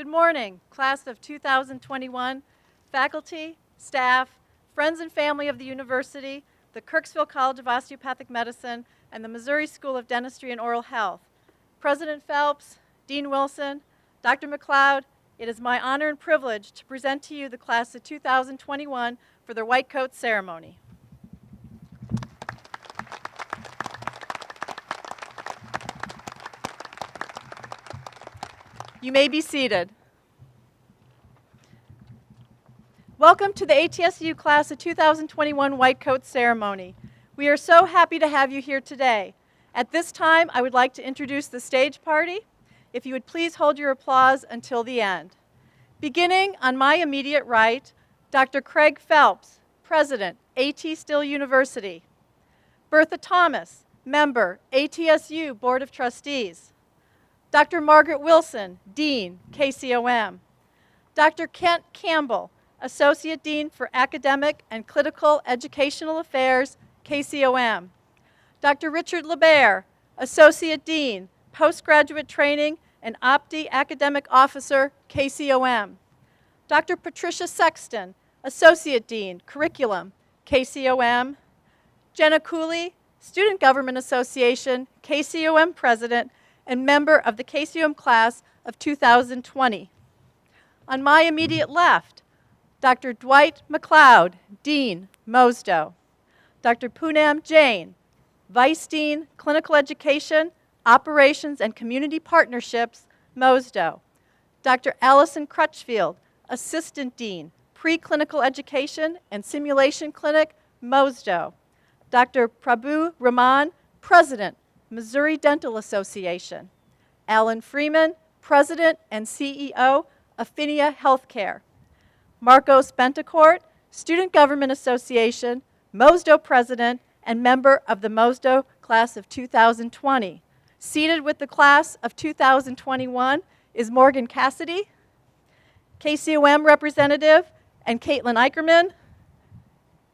Good morning, class of 2021, faculty, staff, friends and family of the university, the Kirksville College of Osteopathic Medicine, and the Missouri School of Dentistry and Oral Health. President Phelps, Dean Wilson, Dr. McLeod, it is my honor and privilege to present to you the class of 2021 for their white coat ceremony. You may be seated. Welcome to the ATSU class of 2021 white coat ceremony. We are so happy to have you here today. At this time, I would like to introduce the stage party. If you would please hold your applause until the end. Beginning on my immediate right, Dr. Craig Phelps, President, A.T. Still University. Bertha Thomas, Member, ATSU Board of Trustees. Dr. Margaret Wilson, Dean, KCOM. Dr. Kent Campbell, Associate Dean for Academic and Clinical Educational Affairs, KCOM. Dr. Richard LeBaire, Associate Dean, Postgraduate Training and Opti Academic Officer, KCOM. Dr. Patricia Sexton, Associate Dean, Curriculum, KCOM. Jenna Cooley, Student Government Association, KCOM President, and member of the KCOM class of 2020. On my immediate left, Dr. Dwight McLeod, Dean, MOSDOH. Dr. Poonam Jain, Vice Dean, Clinical Education, Operations and Community Partnerships, MOSDOH. Dr. Allison Crutchfield, Assistant Dean, Preclinical Education and Simulation Clinic, MOSDOH. Dr. Prabhu Raman, President, Missouri Dental Association. Alan Freeman, President and CEO, Affinia Healthcare. Marcos Betancourt, Student Government Association, MOSDOH President, and member of the MOSDOH class of 2020. Seated with the class of 2021 is Morgan Cassidy, KCOM representative, and Caitlin Eicherman,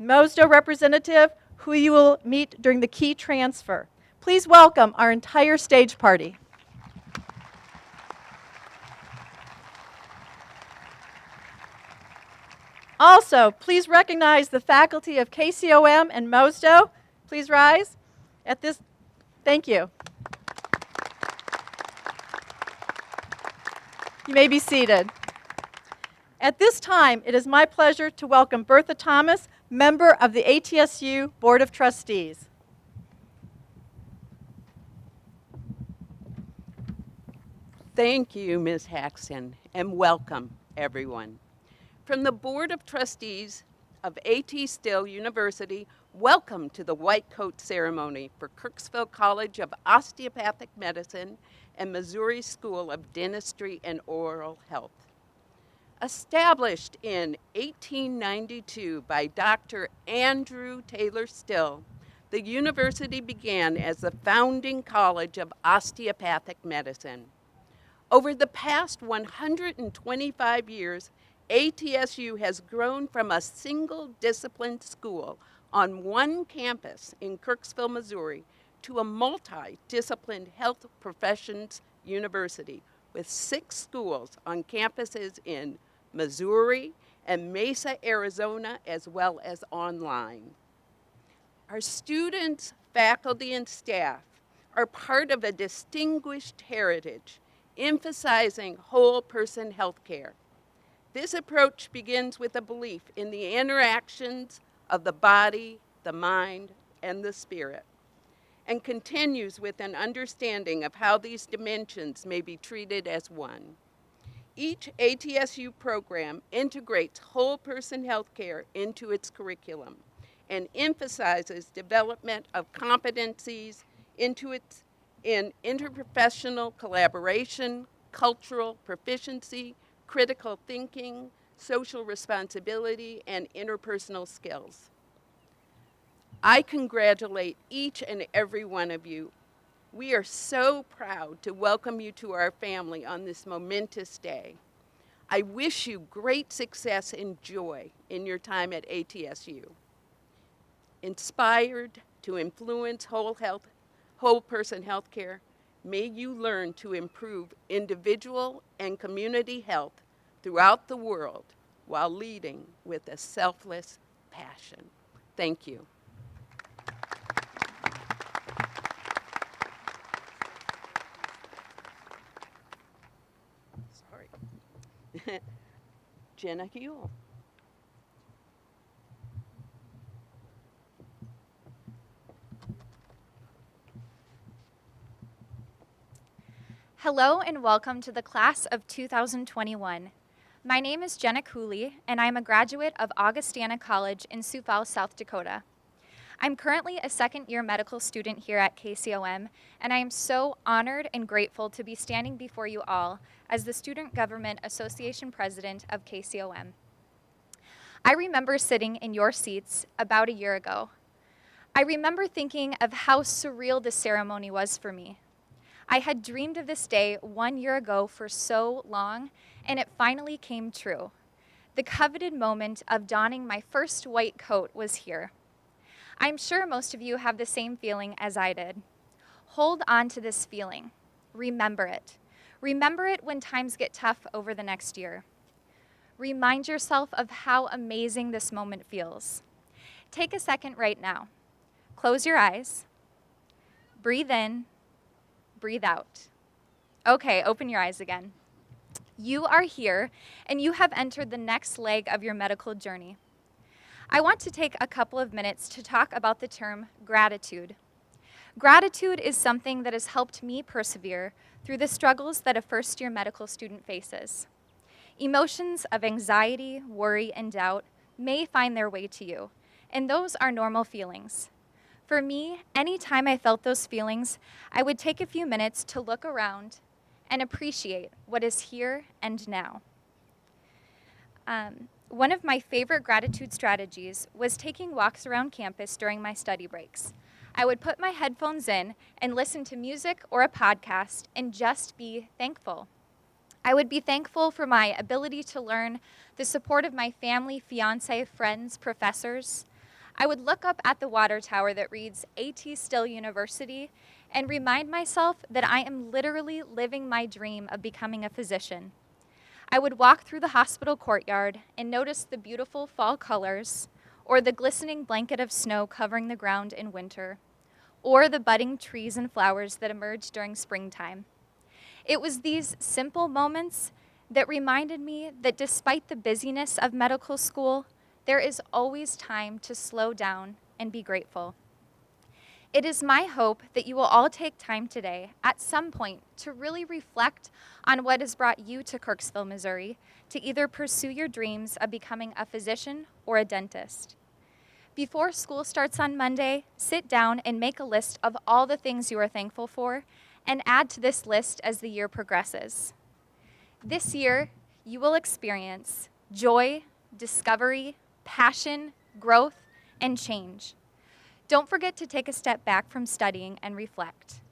MOSDOH representative, who you will meet during the key transfer. Please welcome our entire stage party. Also, please recognize the faculty of KCOM and MOSDOH. Please rise at this. Thank you. You may be seated. At this time, it is my pleasure to welcome Bertha Thomas, member of the ATSU Board of Trustees. Thank you, Ms. Haxton, and welcome, everyone. From the Board of Trustees of A.T. Still University, welcome to the white coat ceremony for Kirksville College of Osteopathic Medicine and Missouri School of Dentistry and Oral Health. Established in 1892 by Dr. Andrew Taylor Still, the university began as the founding college of osteopathic medicine. Over the past 125 years, ATSU has grown from a single discipline school on one campus in Kirksville, Missouri, to a multi-disciplined health professions university with 6 schools on campuses in Missouri and Mesa, Arizona, as well as online. Our students, faculty, and staff are part of a distinguished heritage emphasizing whole person health care. This approach begins with a belief in the interactions of the body, the mind, and the spirit, and continues with an understanding of how these dimensions may be treated as one. Each ATSU program integrates whole person health care into its curriculum and emphasizes development of competencies in interprofessional collaboration, cultural proficiency, critical thinking, social responsibility, and interpersonal skills. I congratulate each and every one of you. We are so proud to welcome you to our family on this momentous day. I wish you great success and joy in your time at ATSU. Inspired to influence whole person healthcare, May you learn to improve individual and community health throughout the world while leading with a selfless passion. Thank you. Sorry. Jenna Huell. Hello and welcome to the class of 2021. My name is Jenna Cooley, and I'm a graduate of Augustana College in Sioux Falls, South Dakota. I'm currently a second-year medical student here at KCOM, and I am so honored and grateful to be standing before you all as the Student Government Association President of KCOM. I remember sitting in your seats about a year ago. I remember thinking of how surreal the ceremony was for me. I had dreamed of this day 1 year ago for so long, and it finally came true. The coveted moment of donning my first white coat was here. I'm sure most of you have the same feeling as I did. Hold on to this feeling. Remember it. Remember it when times get tough over the next year. Remind yourself of how amazing this moment feels. Take a second right now. Close your eyes. Breathe in. Breathe out. Okay, open your eyes again. You are here, and you have entered the next leg of your medical journey. I want to take a couple of minutes to talk about the term gratitude. Gratitude is something that has helped me persevere through the struggles that a first-year medical student faces. Emotions of anxiety, worry, and doubt may find their way to you, and those are normal feelings. For me, anytime I felt those feelings, I would take a few minutes to look around and appreciate what is here and now. One of my favorite gratitude strategies was taking walks around campus during my study breaks. I would put my headphones in and listen to music or a podcast and just be thankful. I would be thankful for my ability to learn, the support of my family, fiance, friends, professors. I would look up at the water tower that reads ATSU University and remind myself that I am literally living my dream of becoming a physician. I would walk through the hospital courtyard and notice the beautiful fall colors, or the glistening blanket of snow covering the ground in winter, or the budding trees and flowers that emerge during springtime. It was these simple moments that reminded me that despite the busyness of medical school, there is always time to slow down and be grateful. It is my hope that you will all take time today, at some point, to really reflect on what has brought you to Kirksville, Missouri, to either pursue your dreams of becoming a physician or a dentist. Before school starts on Monday, sit down and make a list of all the things you are thankful for, and add to this list as the year progresses. This year, you will experience joy, discovery, passion, growth, and change. Don't forget to take a step back from studying and reflect.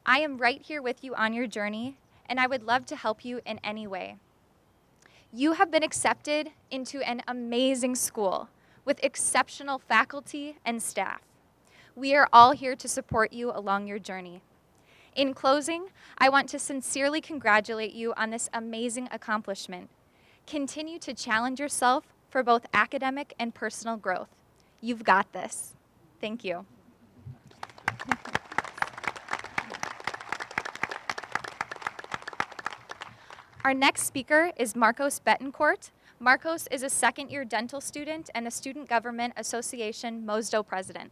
I am right here with you on your journey, and I would love to help you in any way. You have been accepted into an amazing school with exceptional faculty and staff. We are all here to support you along your journey. In closing, I want to sincerely congratulate you on this amazing accomplishment. Continue to challenge yourself for both academic and personal growth. You've got this. Thank you. Our next speaker is Marcos Betancourt. Marcos is a second-year dental student and the Student Government Association MOSDOH president.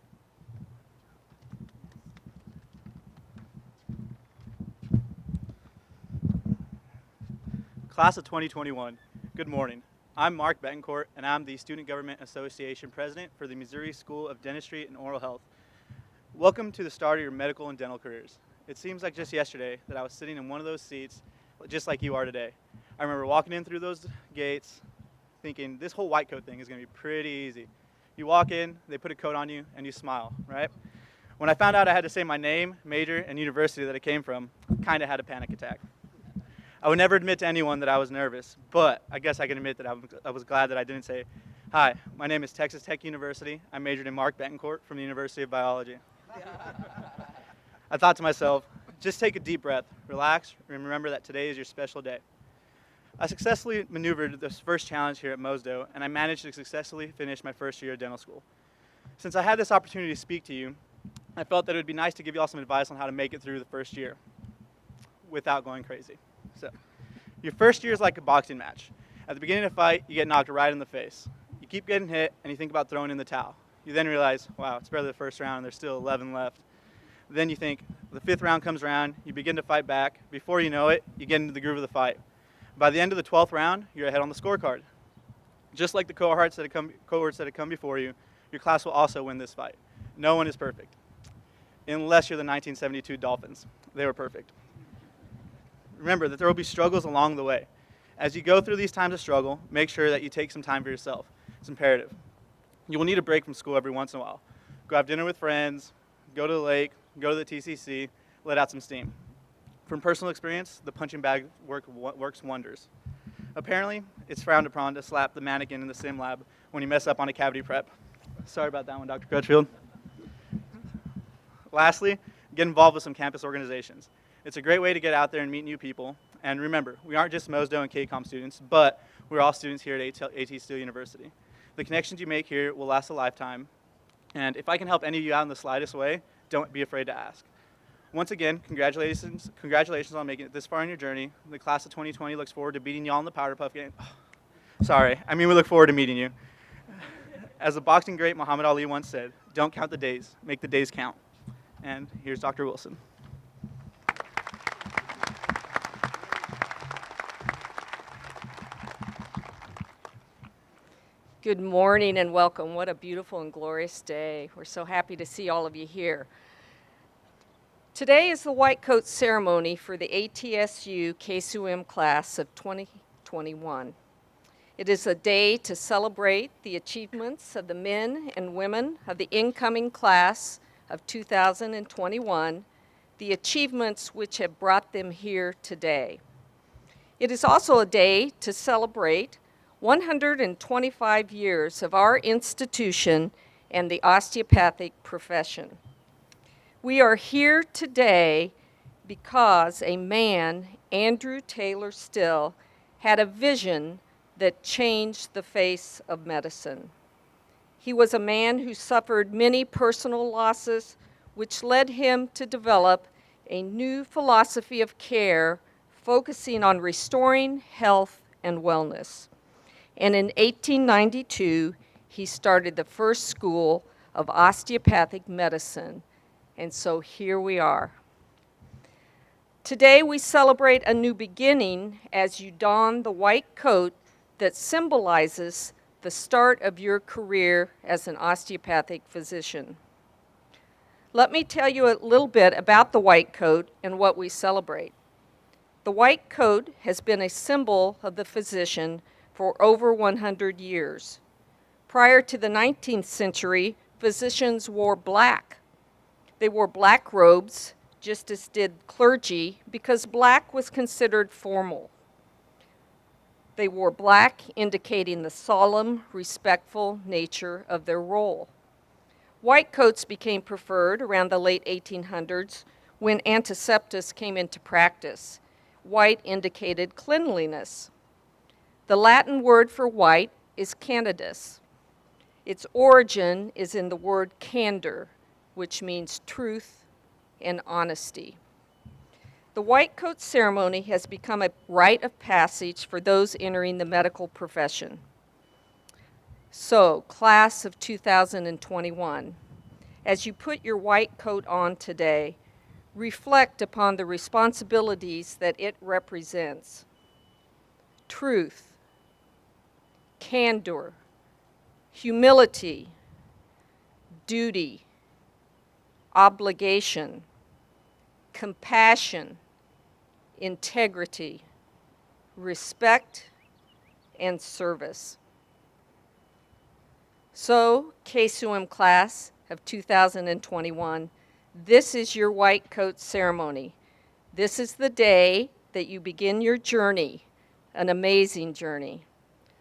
Class of 2021, good morning. I'm Mark Betancourt, and I'm the Student Government Association President for the Missouri School of Dentistry and Oral Health. Welcome to the start of your medical and dental careers. It seems like just yesterday that I was sitting in one of those seats, just like you are today. I remember walking in through those gates, thinking this whole white coat thing is going to be pretty easy. You walk in, they put a coat on you, and you smile, right? When I found out I had to say my name, major, and university that I came from, I kind of had a panic attack. I would never admit to anyone that I was nervous, but I guess I can admit that I was glad that I didn't say, "Hi, my name is Texas Tech University. I majored in Mark Betancourt from the University of Biology." I thought to myself, Just take a deep breath, relax, and remember that today is your special day. I successfully maneuvered this first challenge here at MOSDOH, and I managed to successfully finish my first year of dental school. Since I had this opportunity to speak to you, I felt that it would be nice to give you all some advice on how to make it through the first year without going crazy. So, your first year is like a boxing match. At the beginning of the fight, you get knocked right in the face. You keep getting hit, and you think about throwing in the towel. You then realize, wow, it's barely the first round, and there's still 11 left. Then you think, the 5th round comes around, you begin to fight back. Before you know it, you get into the groove of the fight. By the end of the 12th round, you're ahead on the scorecard. Just like the cohorts that have come before you, your class will also win this fight. No one is perfect, unless you're the 1972 Dolphins. They were perfect. Remember that there will be struggles along the way. As you go through these times of struggle, make sure that you take some time for yourself. It's imperative. You will need a break from school every once in a while. Go have dinner with friends, go to the lake, go to the TCC, let out some steam. From personal experience, the punching bag works wonders. Apparently, it's frowned upon to slap the mannequin in the sim lab when you mess up on a cavity prep. Sorry about that one, Dr. Crutchfield. Lastly, get involved with some campus organizations. It's a great way to get out there and meet new people. And remember, we aren't just MOSDOH and KCOM students, but we're all students here at ATSU University. The connections you make here will last a lifetime. And if I can help any of you out in the slightest way, don't be afraid to ask. Once again, congratulations on making it this far in your journey. The class of 2020 looks forward to beating you all in the Powder Puff game. We look forward to meeting you. As the boxing great Muhammad Ali once said, don't count the days, make the days count. And here's Dr. Wilson. Good morning and welcome. What a beautiful and glorious day. We're so happy to see all of you here. Today is the white coat ceremony for the ATSU KCOM class of 2021. It is a day to celebrate the achievements of the men and women of the incoming class of 2021, the achievements which have brought them here today. It is also a day to celebrate 125 years of our institution and the osteopathic profession. We are here today because a man, Andrew Taylor Still, had a vision that changed the face of medicine. He was a man who suffered many personal losses, which led him to develop a new philosophy of care focusing on restoring health and wellness. And in 1892, he started the first school of osteopathic medicine. And so here we are. Today we celebrate a new beginning as you don the white coat that symbolizes the start of your career as an osteopathic physician. Let me tell you a little bit about the white coat and what we celebrate. The white coat has been a symbol of the physician for over 100 years. Prior to the 19th century, physicians wore black. They wore black robes, just as did clergy, because black was considered formal. They wore black, indicating the solemn, respectful nature of their role. White coats became preferred around the late 1800s when antisepsis came into practice. White indicated cleanliness. The Latin word for white is candidus. Its origin is in the word candor, which means truth and honesty. The white coat ceremony has become a rite of passage for those entering the medical profession. So, class of 2021, as you put your white coat on today, reflect upon the responsibilities that it represents. Truth, candor, humility, duty, obligation, compassion, integrity, respect, and service. So, KCOM class of 2021, this is your white coat ceremony. This is the day that you begin your journey, an amazing journey.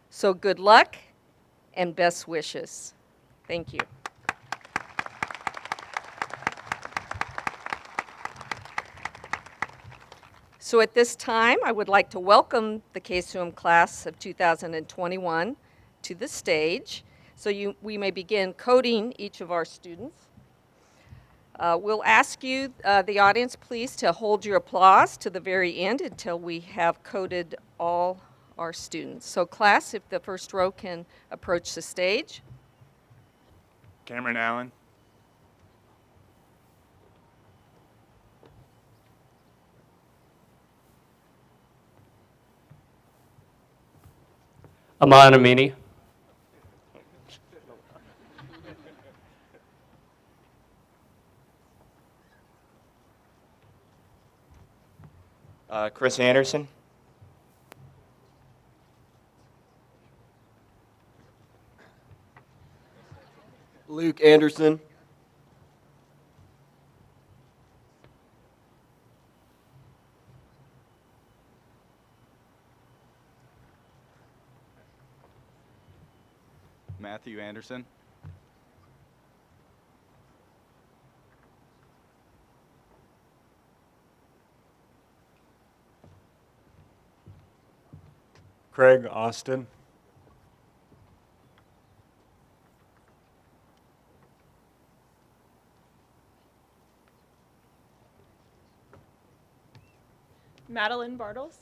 So good luck and best wishes. Thank you. So at this time, I would like to welcome the KCOM class of 2021 to the stage. So we may begin coding each of our students. We'll ask you, the audience, please, to hold your applause to the very end until we have coded all our students. So class, if the first row can approach the stage. Cameron Allen. Aman Amini. Chris Anderson. Luke Anderson. Matthew Anderson. Craig Austin. Madeline Bartles.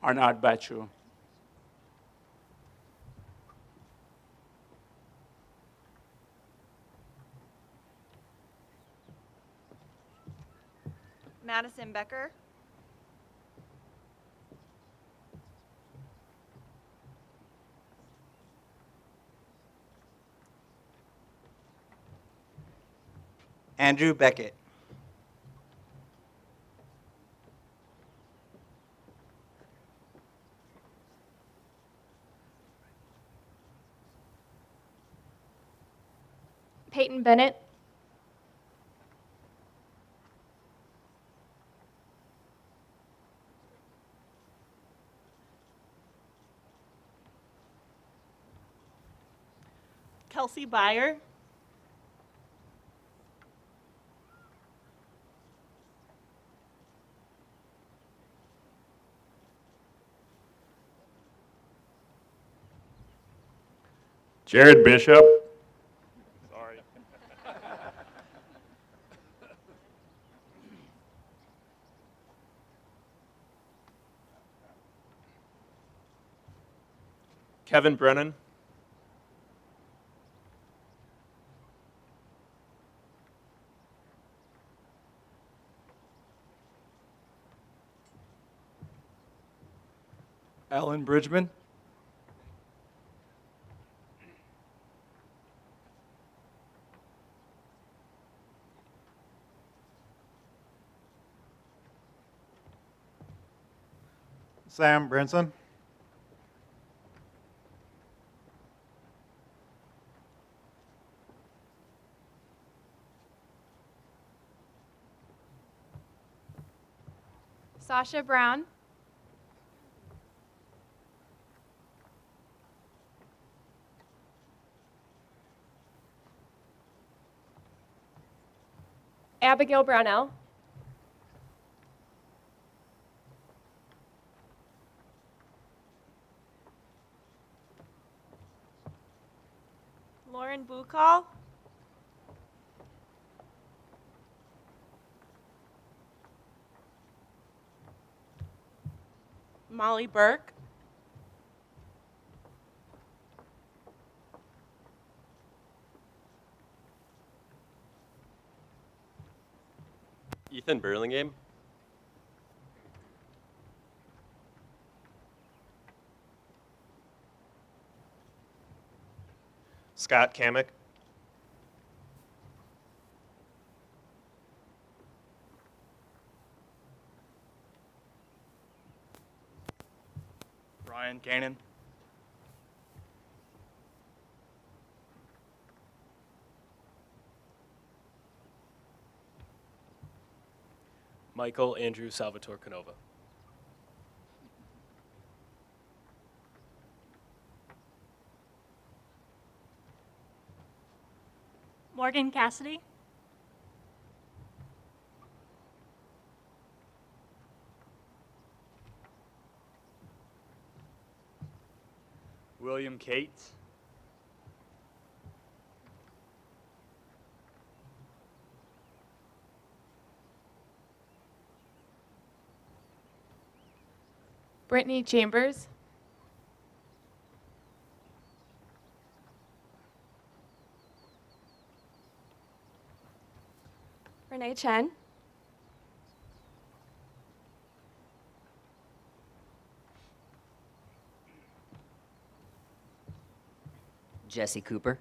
Arnad Bachu. Madison Becker. Andrew Beckett. Peyton Bennett. Kelsey Byer. Jared Bishop. Sorry. Kevin Brennan. Alan Bridgman. Sam Brinson. Sasha Brown. Abigail Brownell. Lauren Bukal. Molly Burke. Ethan Burlingame. Scott Kamick. Ryan Cannon. Michael Andrew Salvatore Canova. Morgan Cassidy. William Cates. Brittany Chambers. Renee Chen. Jesse Cooper.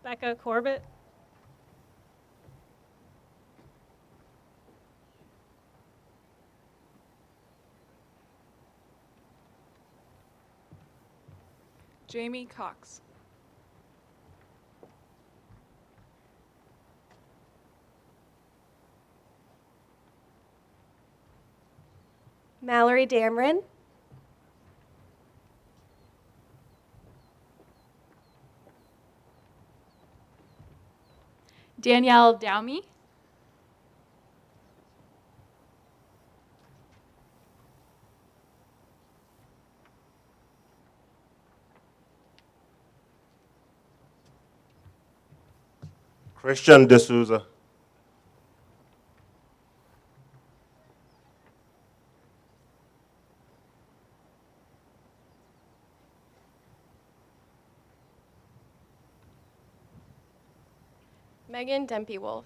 Becca Corbett. Jamie Cox. Mallory Dameron. Danielle Downey. Christian D'Souza. Megan Dempy Wolf.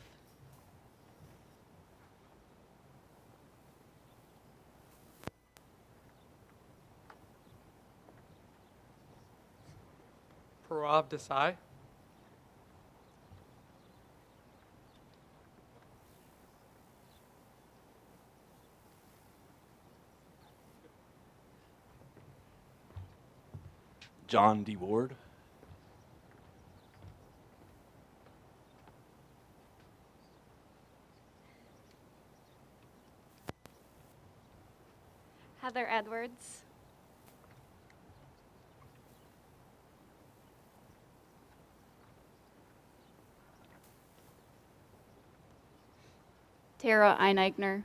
Parab Desai. John D. Ward. Heather Edwards. Tara Eineichner.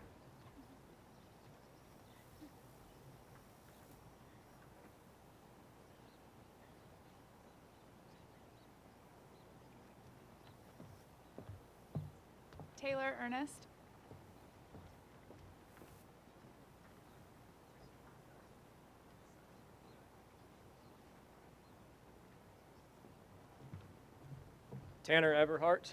Taylor Ernest. Tanner Everhart.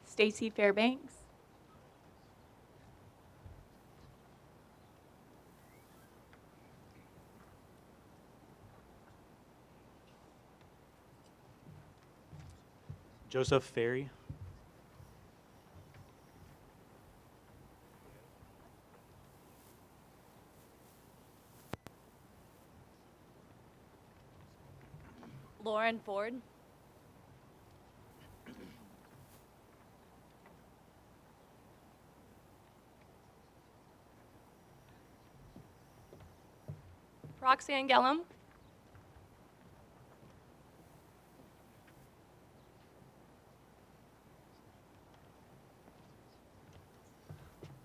Stacy Fairbanks. Joseph Ferry. Lauren Ford. Roxanne Gellum.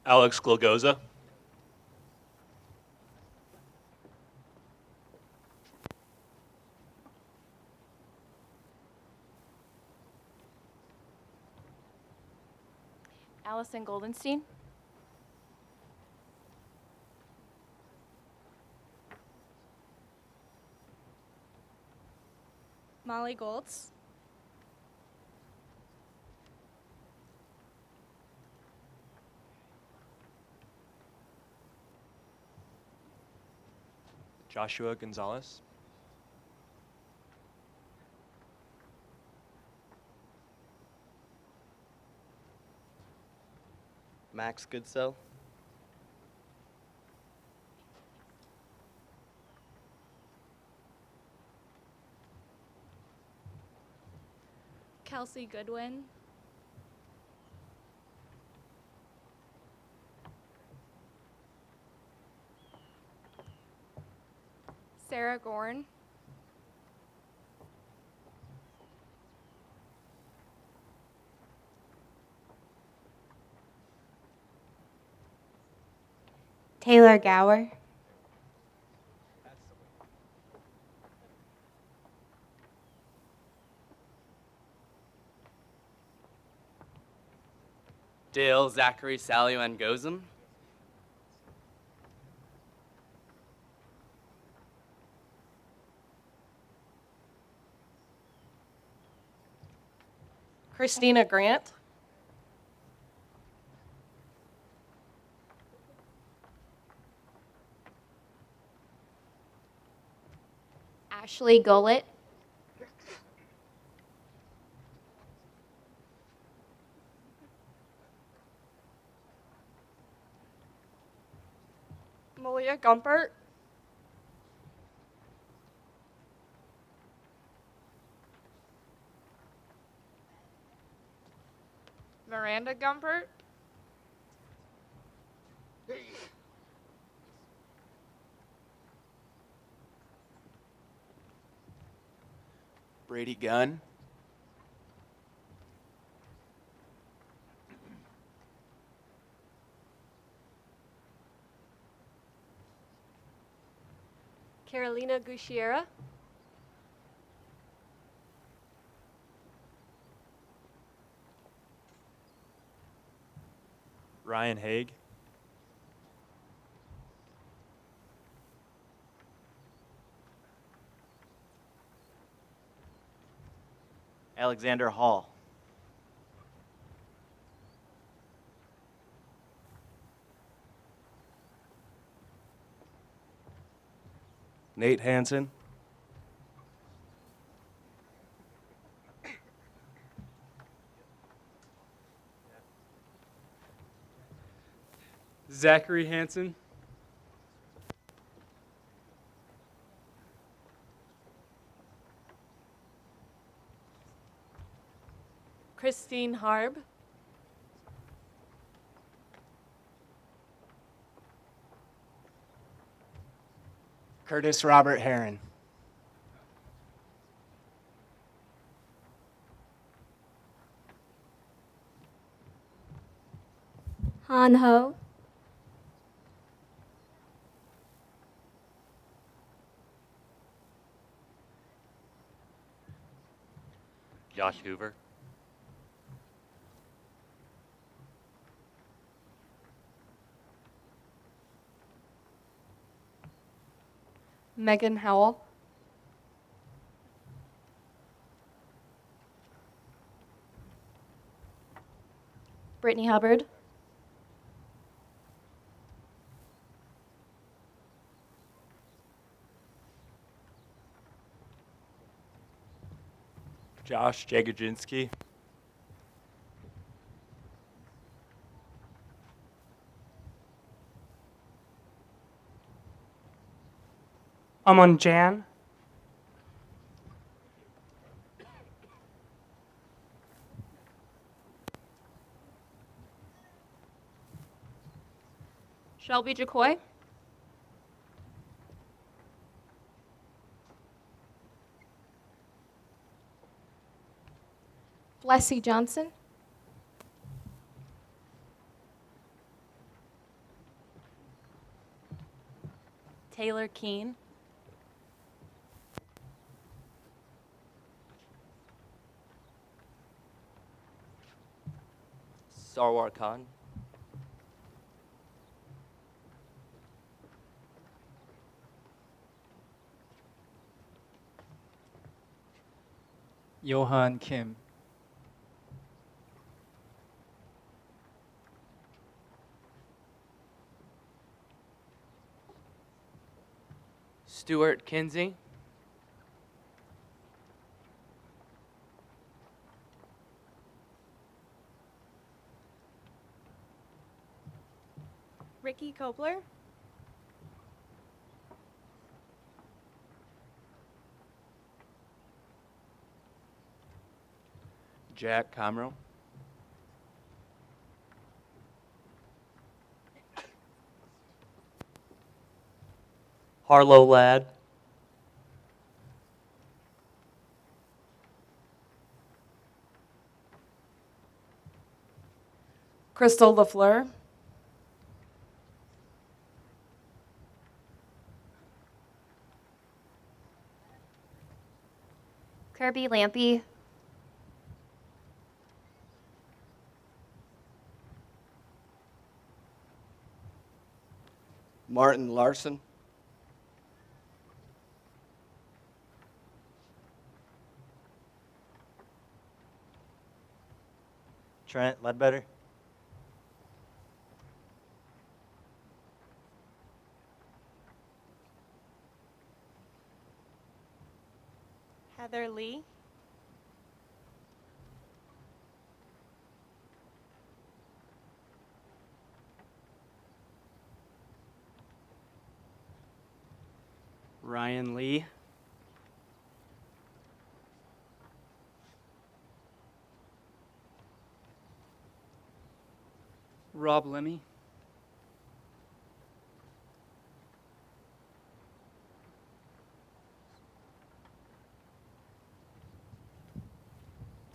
Alex Glogoza. Allison Goldenstein. Molly Goltz. Joshua Gonzalez. Max Goodsell. Kelsey Goodwin. Sarah Gorn. Taylor Gower. Dale Zachary Saluan Gozum. Christina Grant. Ashley Gullett. Malia Gumpert. Miranda Gumpert. Brady Gunn. Carolina Gushiera. Ryan Haig. Alexander Hall. Nate Hansen. Zachary Hansen. Christine Harb. Curtis Robert Heron. Han Ho. Josh Hoover. Megan Howell. Brittany Hubbard. Josh Jagodzinski. Aman Jan. Shelby Jacoy. Leslie Johnson. Taylor Keene. Sarwar Khan. Johan Kim. Stuart Kinsey. Ricky Kobler. Jack Comro. Harlow Ladd. Crystal LaFleur. Kirby Lampy. Martin Larson. Trent Ledbetter. Heather Lee. Ryan Lee. Rob Lemmy.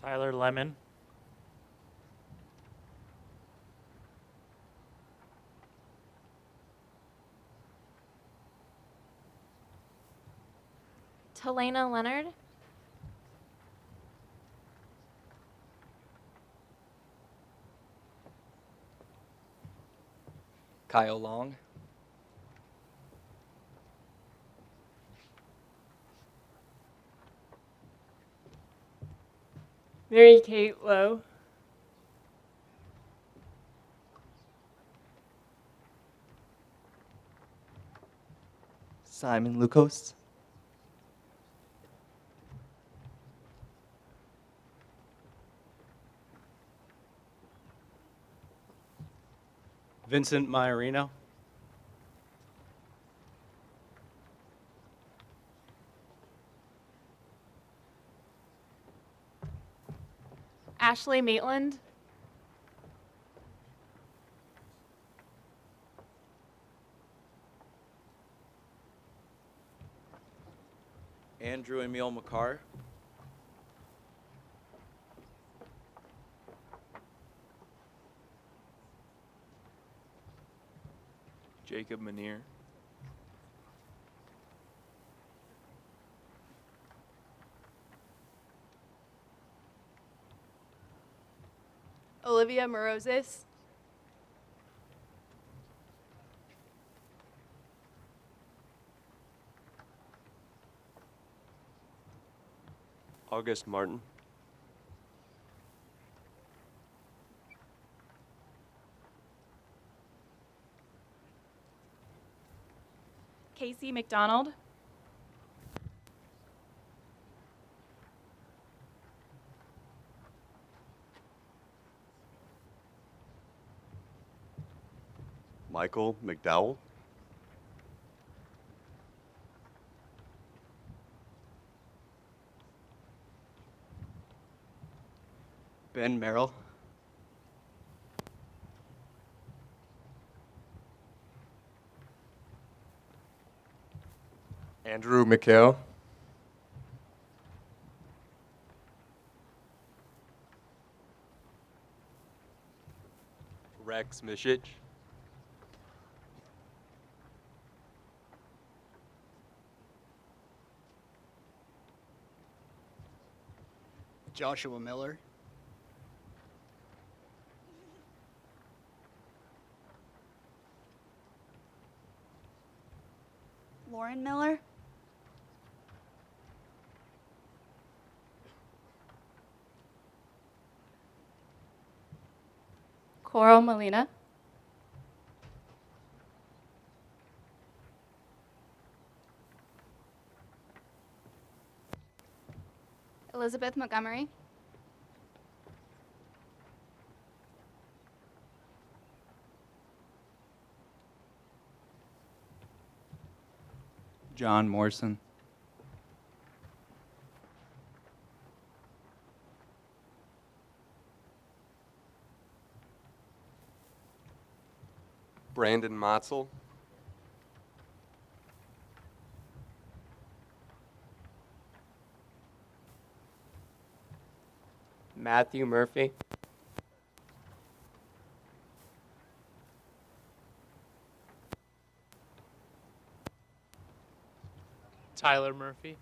Tyler Lemon. Talena Leonard. Kyle Long. Mary Kate Lowe. Simon Lucas. Vincent Maiorino. Ashley Maitland. Andrew Emil McCarr. Jacob Manier. Olivia Morosis. August Martin. Casey McDonald. Michael McDowell. Ben Merrill. Andrew McHale. Rex Mishich. Joshua Miller. Lauren Miller. Coral Molina. Elizabeth Montgomery. John Morrison. Brandon Motzel. Matthew Murphy. Tyler Murphy.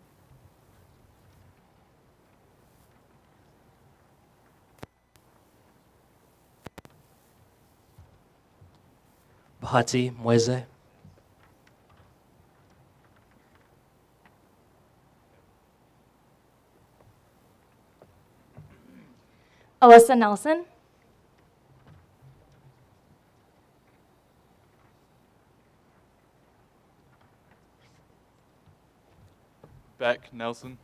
Bahati Moise. Alyssa Nelson. Beck Nelson.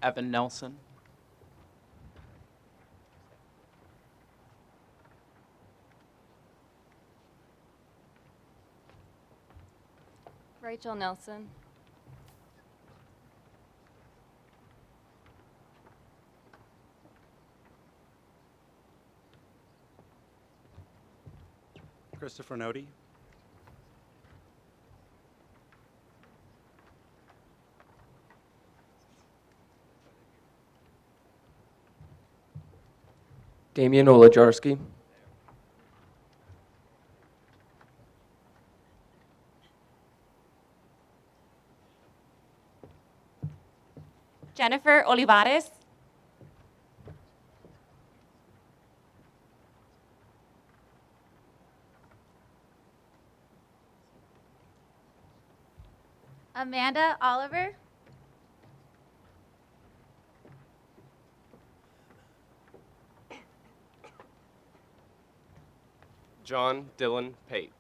Evan Nelson. Rachel Nelson. Christopher Nodi. Damian Olajarski. Jennifer Olivares. Amanda Oliver. John Dylan Pate.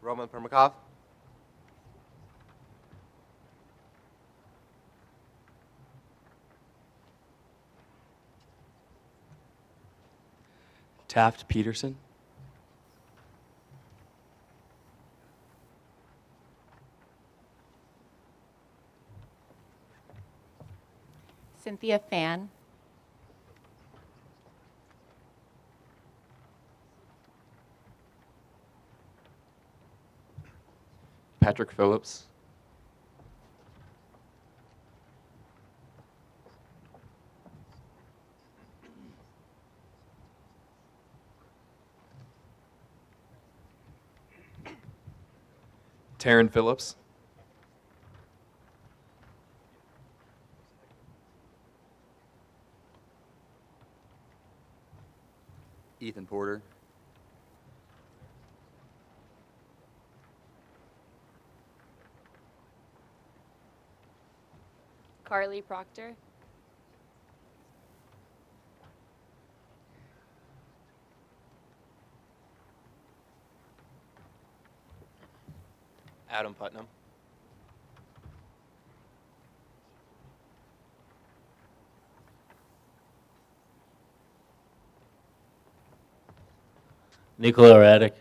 Roman Permakov. Taft Peterson. Cynthia Fan. Patrick Phillips. Taryn Phillips. Ethan Porter. Carly Proctor. Adam Putnam. Nikola Radic.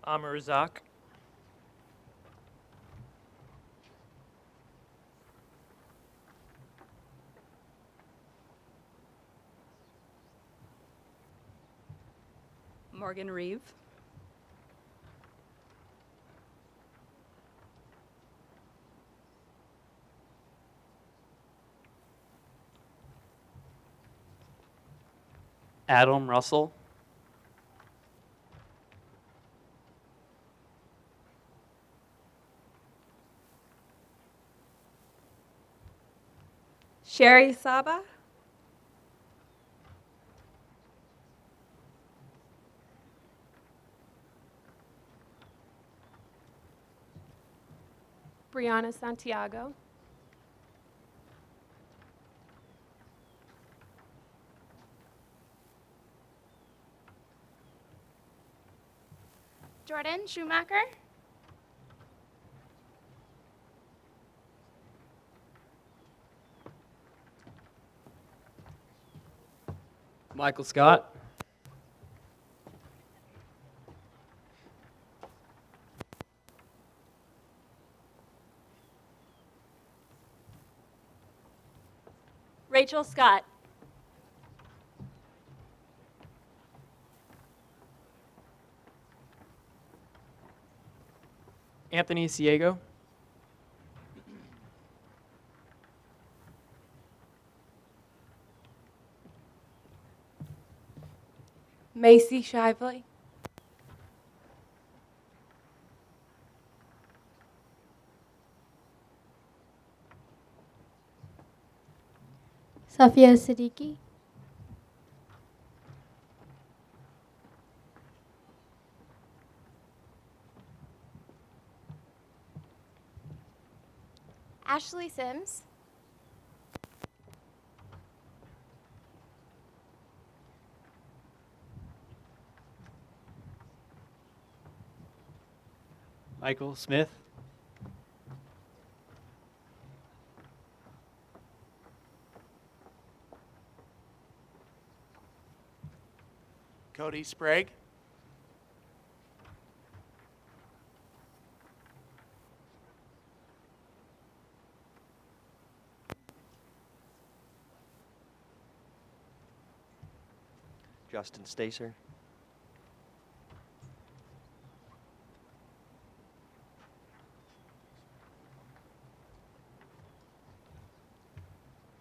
Amr Razak. Morgan Reeve. Adam Russell. Sherry Saba. Brianna Santiago. Jordan Schumacher. Michael Scott. Rachel Scott. Anthony Ciego. Macy Shively. Safia Siddiqui. Ashley Sims. Michael Smith. Cody Sprague. Justin Stacer.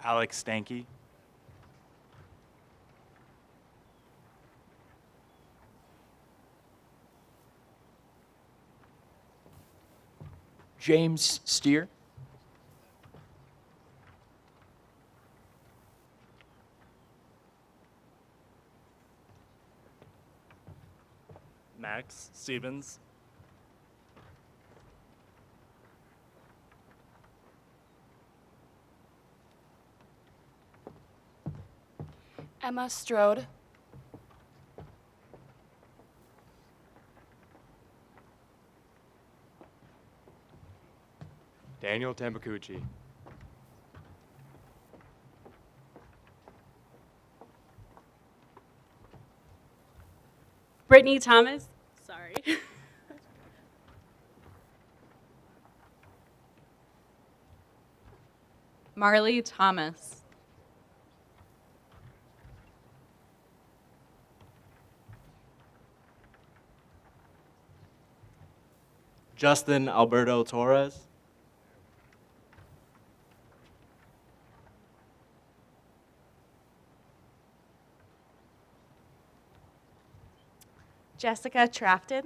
Alex Stanky. James Steer. Max Stevens. Emma Strode. Daniel Tambacucci. Brittany Thomas. Sorry. Marley Thomas. Justin Alberto Torres. Jessica Trafton.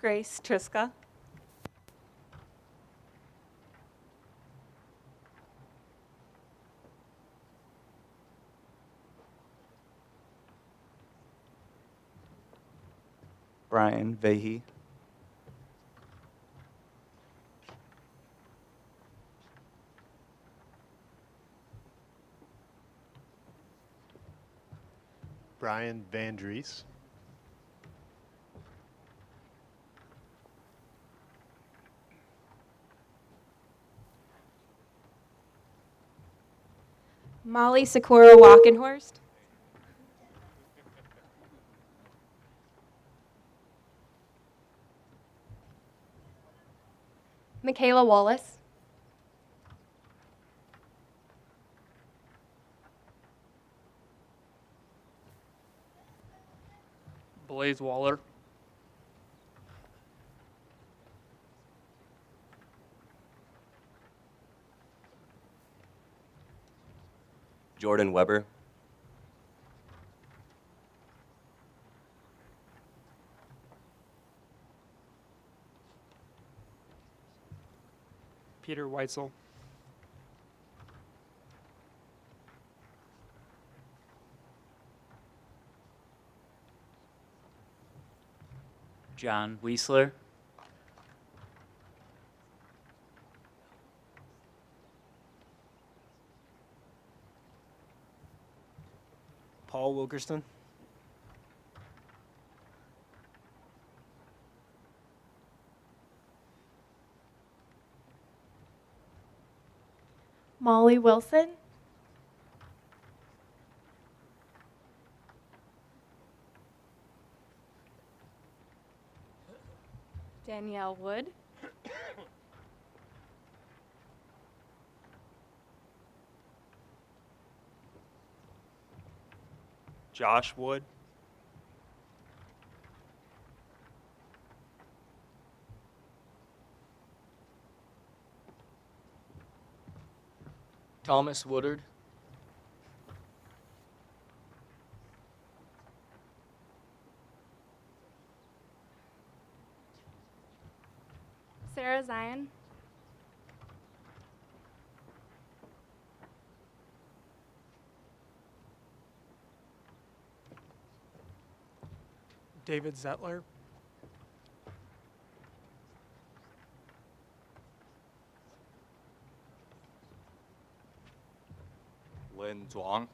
Grace Triska. Brian Vahey. Brian Van Dries. Molly Sakura Walkenhorst. Michaela Wallace. Blaze Waller. Jordan Weber. Peter Weitzel. John Weisler. Paul Wilkerston. Molly Wilson. Danielle Wood. Josh Wood. Thomas Woodard. Sarah Zion. David Zettler. Lin Zhuang.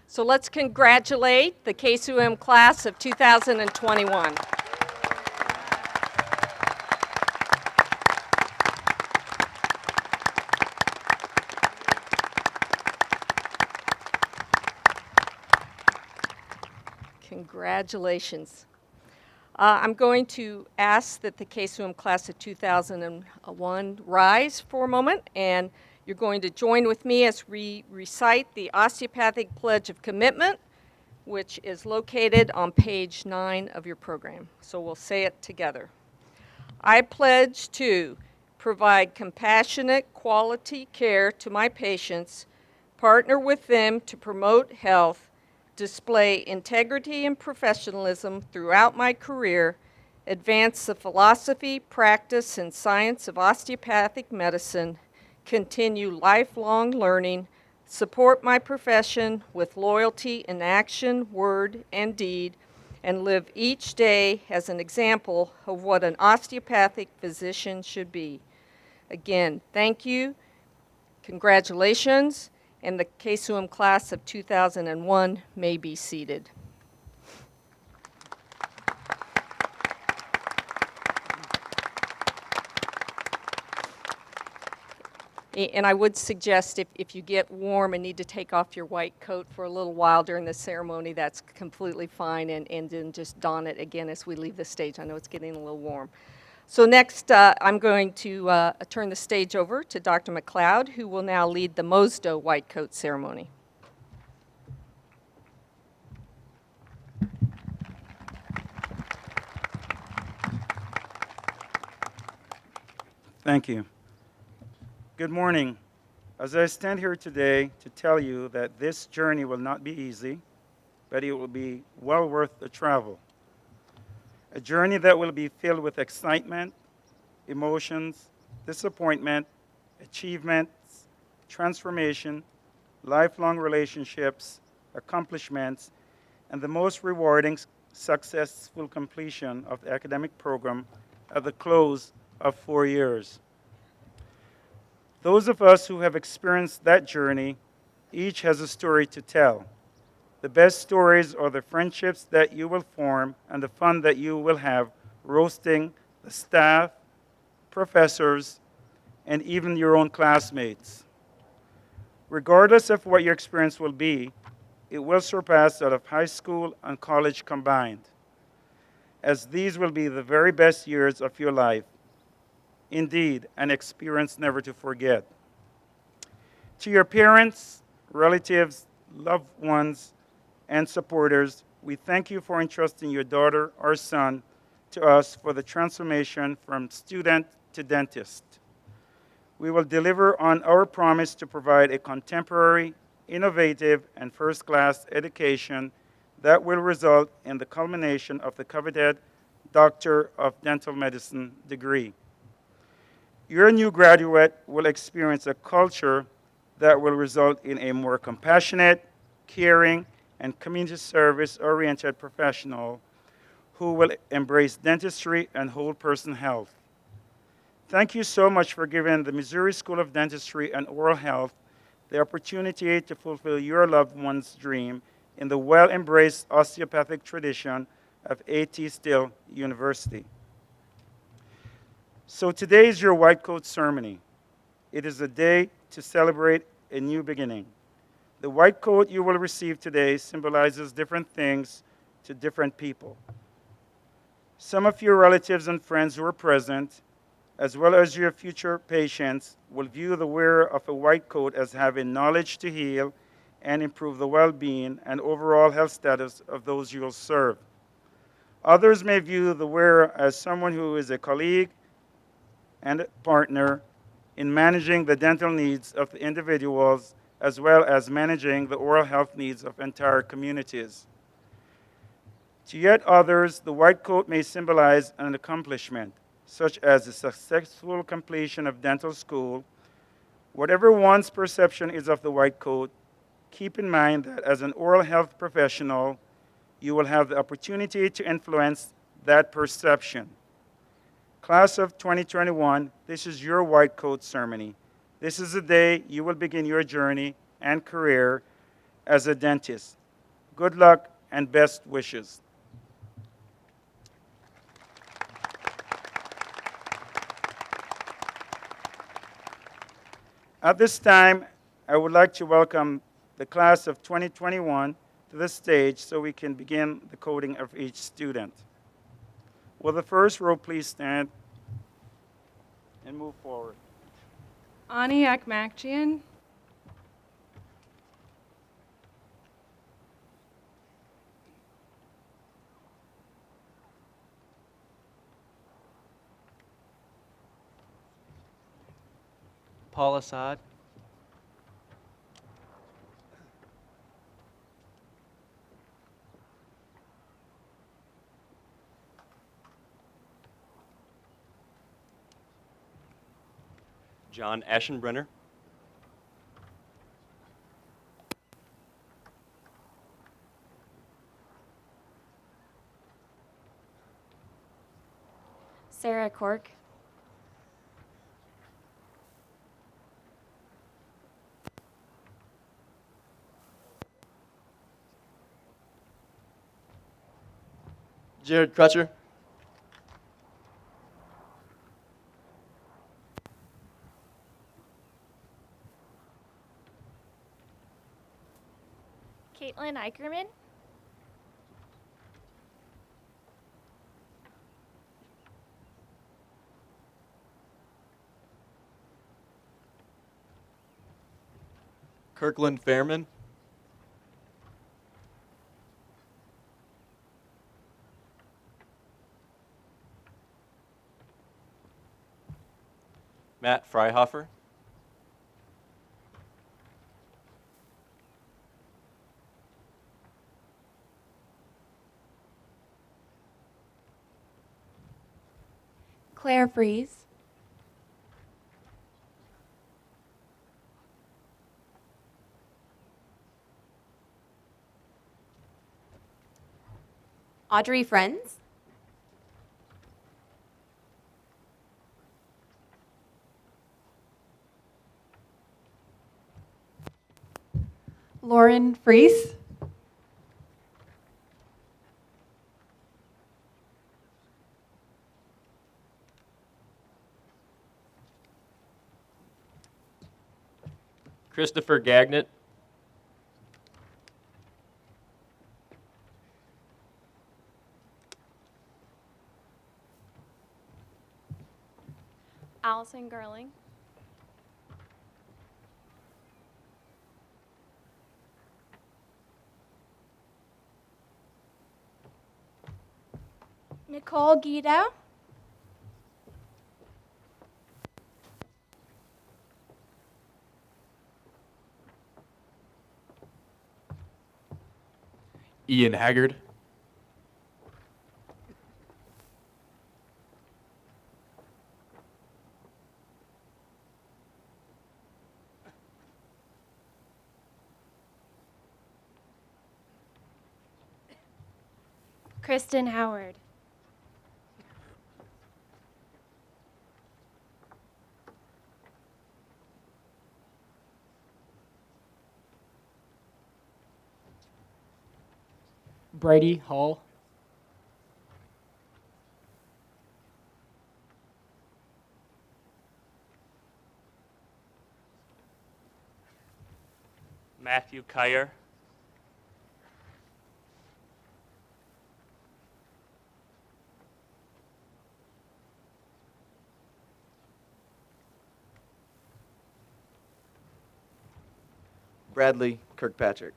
So let's congratulate the KCOM class of 2021. Congratulations. I'm going to ask that the KCOM class of 2001 rise for a moment, and you're going to join with me as we recite the Osteopathic Pledge of Commitment, which is located on page 9 of your program. So we'll say it together. I pledge to provide compassionate, quality care to my patients, partner with them to promote health, display integrity and professionalism throughout my career, advance the philosophy, practice, and science of osteopathic medicine, continue lifelong learning, support my profession with loyalty in action, word, and deed, and live each day as an example of what an osteopathic physician should be. Again, thank you, congratulations, and the KCOM class of 2001 may be seated. And I would suggest if you get warm and need to take off your white coat for a little while during the ceremony, that's completely fine, and then just don it again as we leave the stage. I know it's getting a little warm. So next, I'm going to turn the stage over to Dr. McLeod, who will now lead the MOSDOH white coat ceremony. Thank you. Good morning. As I stand here today to tell you that this journey will not be easy, but it will be well worth the travel. A journey that will be filled with excitement, emotions, disappointment, achievements, transformation, lifelong relationships, accomplishments, and the most rewarding, successful completion of the academic program at the close of 4 years. Those of us who have experienced that journey, each has a story to tell. The best stories are the friendships that you will form and the fun that you will have roasting the staff, professors, and even your own classmates. Regardless of what your experience will be, it will surpass that of high school and college combined, as these will be the very best years of your life. Indeed, an experience never to forget. To your parents, relatives, loved ones, and supporters, we thank you for entrusting your daughter or son to us for the transformation from student to dentist. We will deliver on our promise to provide a contemporary, innovative, and first-class education that will result in the culmination of the coveted Doctor of Dental Medicine degree. Your new graduate will experience a culture that will result in a more compassionate, caring, and community service-oriented professional who will embrace dentistry and whole person health. Thank you so much for giving the Missouri School of Dentistry and Oral Health the opportunity to fulfill your loved one's dream in the well-embraced osteopathic tradition of A.T. Still University. So today is your white coat ceremony. It is a day to celebrate a new beginning. The white coat you will receive today symbolizes different things to different people. Some of your relatives and friends who are present, as well as your future patients, will view the wearer of a white coat as having knowledge to heal and improve the well-being and overall health status of those you will serve. Others may view the wearer as someone who is a colleague and a partner in managing the dental needs of the individuals, as well as managing the oral health needs of entire communities. To yet others, the white coat may symbolize an accomplishment, such as the successful completion of dental school. Whatever one's perception is of the white coat, keep in mind that as an oral health professional, you will have the opportunity to influence that perception. Class of 2021, this is your white coat ceremony. This is the day you will begin your journey and career as a dentist. Good luck and best wishes. At this time, I would like to welcome the class of 2021 to the stage so we can begin the coding of each student. Will the first row please stand and move forward? Ani Akmakjian. Paul Assad. John Aschenbrenner. Sarah Cork. Jared Crutcher. Caitlin Eicherman. Kirkland Fairman. Matt Freihofer. Claire Fries. Audrey Friends. Lauren Fries. Christopher Gagnet. Allison Gerling. Nicole Guido. Ian Haggard. Kristen Howard. Brady Hall. Matthew Kyer. Bradley Kirkpatrick.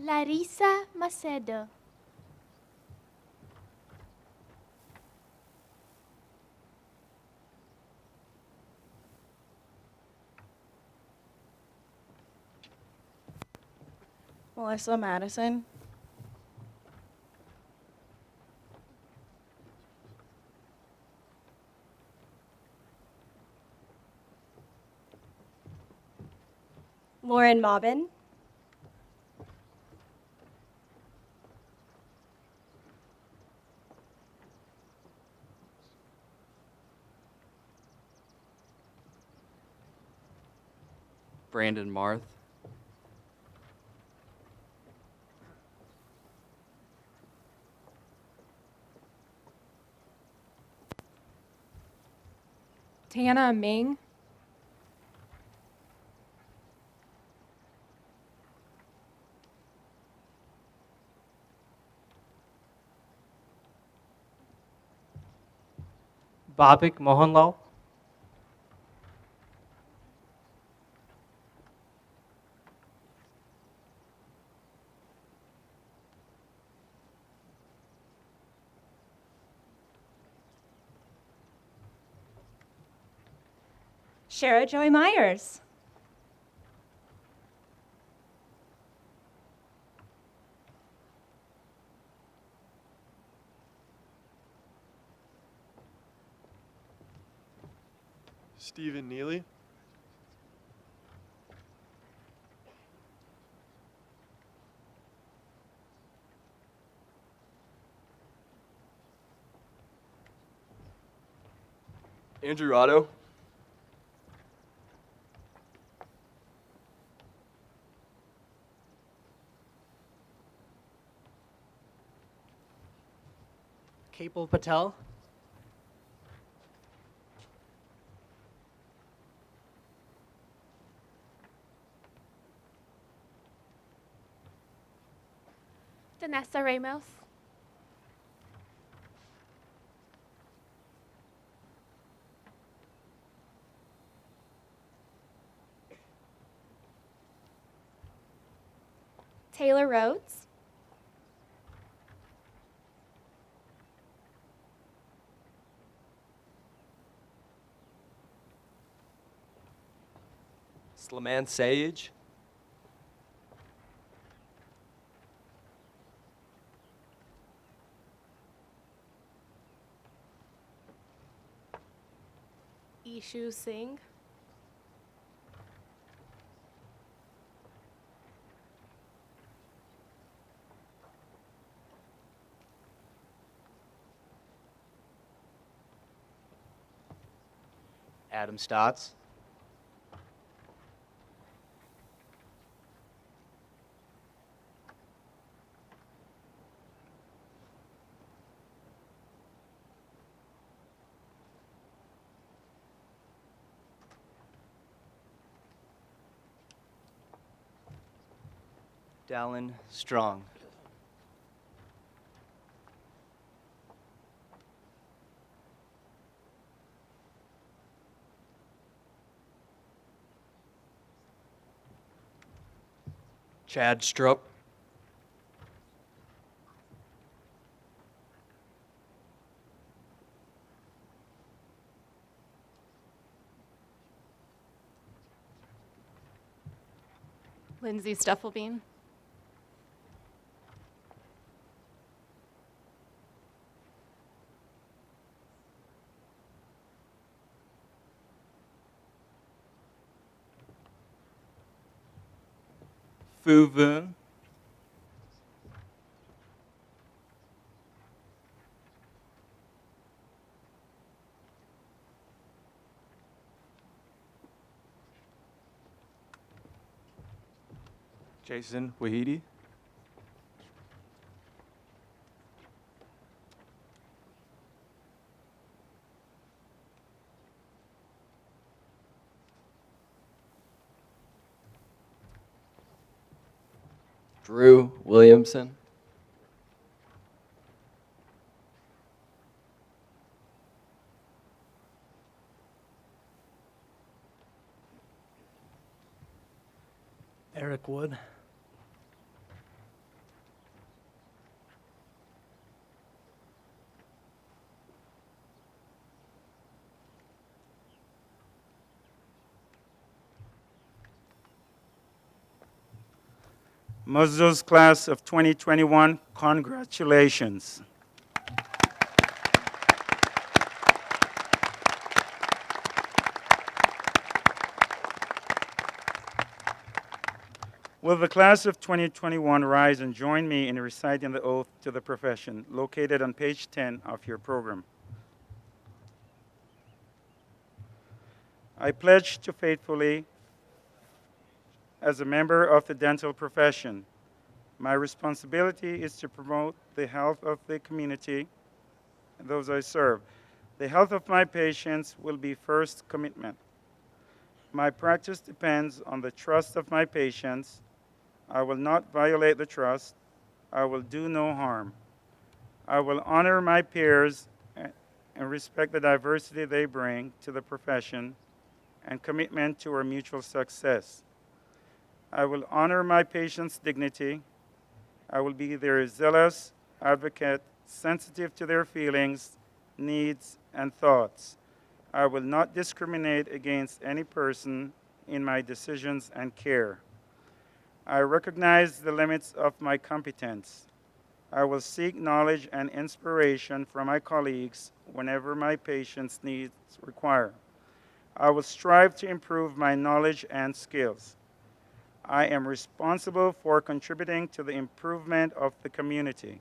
Larissa Macedo. Melissa Madison. Lauren Maubin. Brandon Marth. Tana Ming. Babik Mohanlal. Shara Joy Myers. Stephen Neely. Andrew Otto. Kapil Patel. Danessa Ramos. Taylor Rhodes. Slaman Sage. Ishu Singh. Adam Stotts. Dallin Strong. Chad Strupp. Lindsay Stuffelbein. Fu Vun. Jason Wahidi. Drew Williamson. Eric Wood. MOSDOH's class of 2021, congratulations. Will the class of 2021 rise and join me in reciting the oath to the profession located on page 10 of your program? I pledge to faithfully, as a member of the dental profession, my responsibility is to promote the health of the community and those I serve. The health of my patients will be first commitment. My practice depends on the trust of my patients. I will not violate the trust. I will do no harm. I will honor my peers and respect the diversity they bring to the profession and commitment to our mutual success. I will honor my patients' dignity. I will be their zealous advocate, sensitive to their feelings, needs, and thoughts. I will not discriminate against any person in my decisions and care. I recognize the limits of my competence. I will seek knowledge and inspiration from my colleagues whenever my patients' needs require. I will strive to improve my knowledge and skills. I am responsible for contributing to the improvement of the community.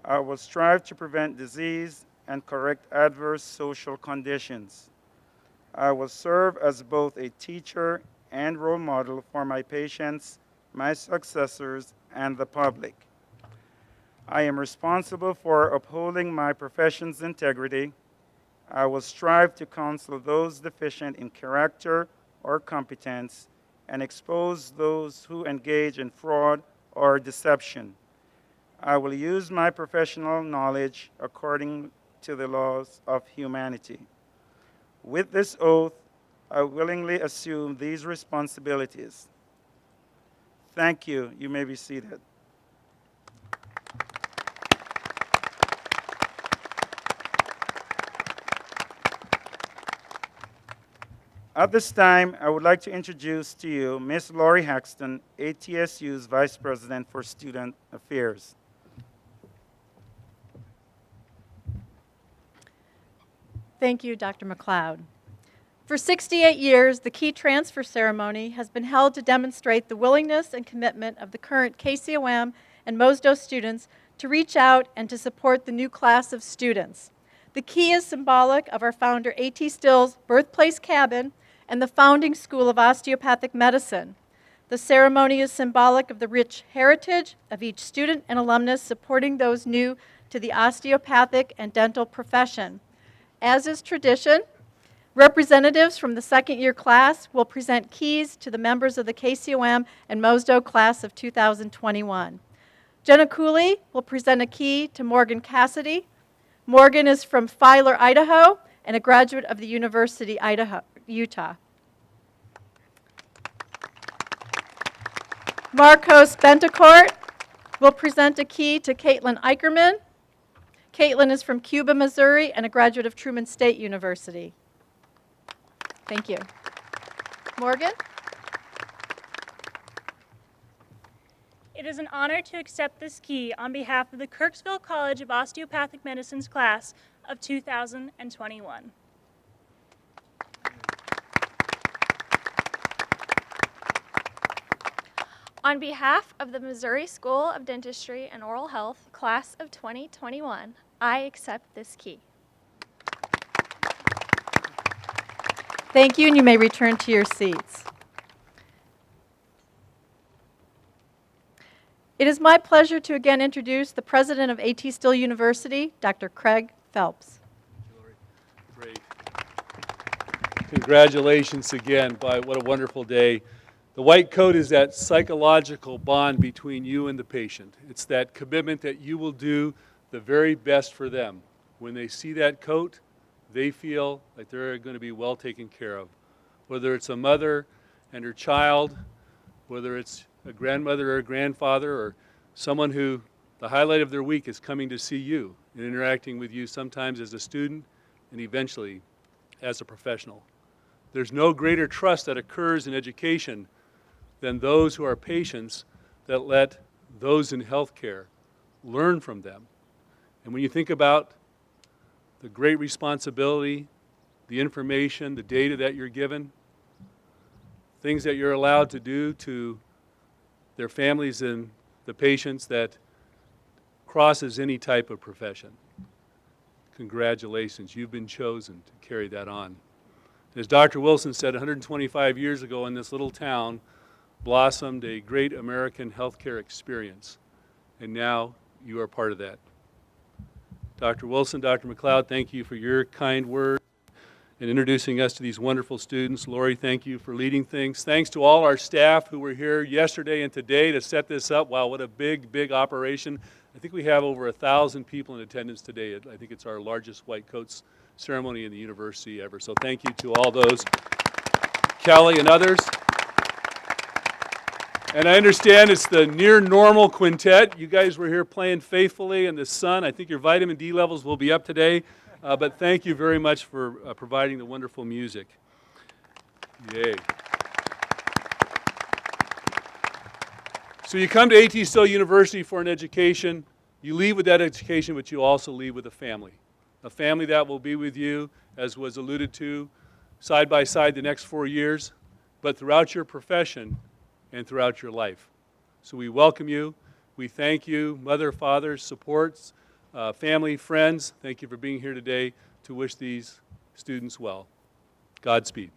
I will strive to prevent disease and correct adverse social conditions. I will serve as both a teacher and role model for my patients, my successors, and the public. I am responsible for upholding my profession's integrity. I will strive to counsel those deficient in character or competence and expose those who engage in fraud or deception. I will use my professional knowledge according to the laws of humanity. With this oath, I willingly assume these responsibilities. Thank you. You may be seated. At this time, I would like to introduce to you Ms. Lori Haxton, ATSU's Vice President for Student Affairs. Thank you, Dr. McLeod. For 68 years, the key transfer ceremony has been held to demonstrate the willingness and commitment of the current KCOM and MOSDOH students to reach out and to support the new class of students. The key is symbolic of our founder A.T. Still's birthplace cabin and the founding School of Osteopathic Medicine. The ceremony is symbolic of the rich heritage of each student and alumnus supporting those new to the osteopathic and dental profession. As is tradition, representatives from the second-year class will present keys to the members of the KCOM and MOSDOH class of 2021. Jenna Cooley will present a key to Morgan Cassidy. Morgan is from Filer, Idaho, and a graduate of the University of Utah. Marcos Betancourt will present a key to Caitlin Eicherman. Caitlin is from Cuba, Missouri, and a graduate of Truman State University. Thank you. Morgan? It is an honor to accept this key on behalf of the Kirksville College of Osteopathic Medicine's class of 2021. On behalf of the Missouri School of Dentistry and Oral Health class of 2021, I accept this key. Thank you, and you may return to your seats. It is my pleasure to again introduce the president of A.T. Still University, Dr. Craig Phelps. Great. Congratulations again. What a wonderful day. The white coat is that psychological bond between you and the patient. It's that commitment that you will do the very best for them. When they see that coat, they feel like they're going to be well taken care of. Whether it's a mother and her child, whether it's a grandmother or a grandfather, or someone who the highlight of their week is coming to see you and interacting with you sometimes as a student and eventually as a professional. There's no greater trust that occurs in education than those who are patients that let those in healthcare learn from them. And when you think about the great responsibility, the information, the data that you're given, things that you're allowed to do to their families and the patients that crosses any type of profession. Congratulations, you've been chosen to carry that on. As Dr. Wilson said, 125 years ago in this little town blossomed a great American healthcare experience, and now you are part of that. Dr. Wilson, Dr. McLeod, thank you for your kind words and introducing us to these wonderful students. Lori, thank you for leading things. Thanks to all our staff who were here yesterday and today to set this up. Wow, what a big, big operation. I think we have over 1,000 people in attendance today. I think it's our largest white coats ceremony in the university ever. So thank you to all those. Kelly and others. And I understand it's the near normal quintet. You guys were here playing faithfully in the sun. I think your vitamin D levels will be up today. But thank you very much for providing the wonderful music. Yay. So you come to A.T. Still University for an education. You leave with that education, but you also leave with a family that will be with you, as was alluded to, side by side the next 4 years, but throughout your profession and throughout your life. So we welcome you. We thank you, mother, father, supports, family, friends. Thank you for being here today to wish these students well. Godspeed.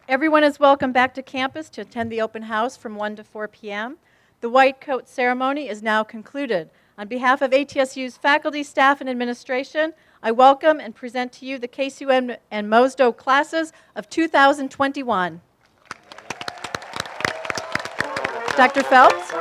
Everyone is welcome back to campus to attend the open house from 1 to 4 p.m. The white coat ceremony is now concluded. On behalf of ATSU's faculty, staff, and administration, I welcome and present to you the KCOM and MOSDOH classes of 2021. Dr. Phelps?